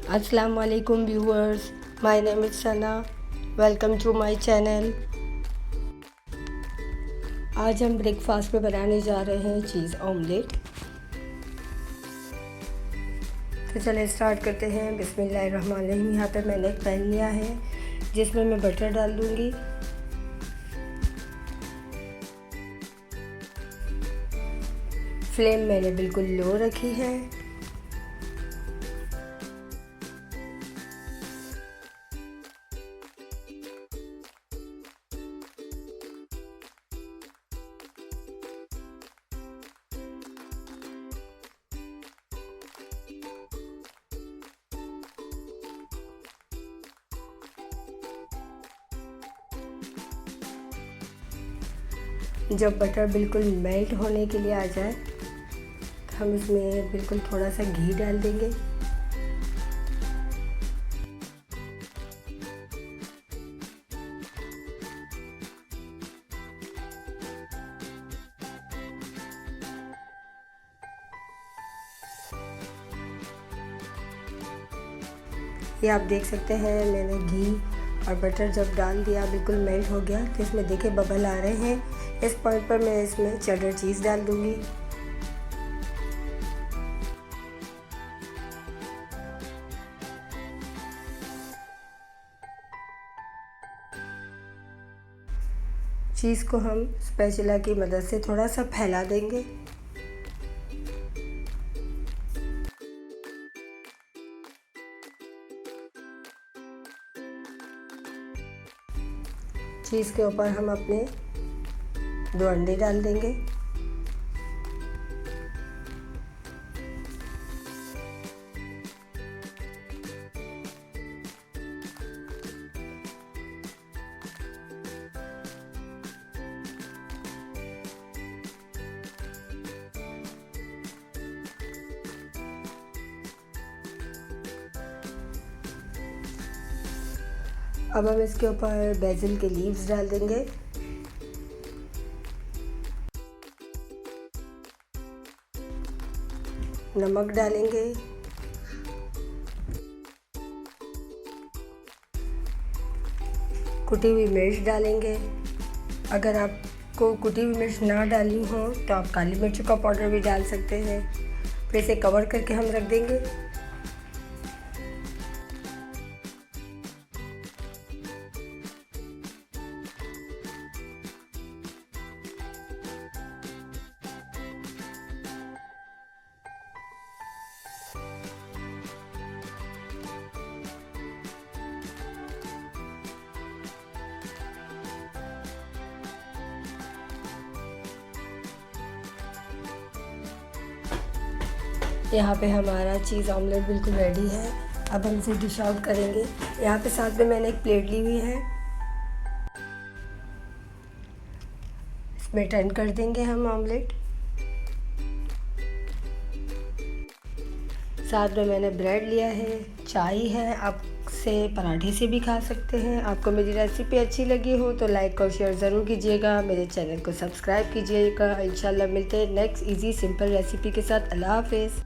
Assalamu alaikum viewers, my name is Sana. Welcome to my channel. आज हम breakfast में बनाने जा रहे हैं चीज़ ऑमलेट। तो चलिए स्टार्ट करते हैं। बिस्मिल्लाहिर्रहमानिर्रहीम। यहाँ पे मैंने एक पैन लिया है जिसमें मैं बटर डाल दूँगी। फ्लेम मैंने बिल्कुल लो रखी है। जब बटर बिल्कुल मेल्ट होने के लिए आ जाए तो हम इसमें बिल्कुल थोड़ा सा घी डाल देंगे। ये आप देख सकते हैं मैंने घी और बटर जब डाल दिया बिल्कुल मेल्ट हो गया तो इसमें देखिए बबल आ रहे हैं। इस पॉइंट पर मैं इसमें चेडर चीज़ डाल दूंगी। चीज़ को हम स्पैचुला की मदद से थोड़ा सा फैला देंगे। चीज़ के ऊपर हम अपने 2 अंडे डाल देंगे। अब हम इसके ऊपर बेसिल के लीव्स डाल देंगे। नमक डालेंगे। कुटी हुई मिर्च डालेंगे। अगर आपको कुटी हुई मिर्च ना डालनी हो तो आप काली मिर्च का पाउडर भी डाल सकते हैं। फिर इसे कवर करके हम रख देंगे। यहाँ पे हमारा चीज़ ऑमलेट बिल्कुल रेडी है। अब हम इसे डिश आउट करेंगे। यहाँ पे साथ में मैंने एक प्लेट ली हुई है, इसमें टर्न कर देंगे हम ऑमलेट। साथ में मैंने ब्रेड लिया है, चाय है, आप से पराठे से भी खा सकते हैं। आपको मेरी रेसिपी अच्छी लगी हो तो लाइक और शेयर ज़रूर कीजिएगा। मेरे चैनल को सब्सक्राइब कीजिएगा। इंशाल्लाह मिलते हैं नेक्स्ट इजी सिंपल रेसिपी के साथ। अल्लाह हाफिज़।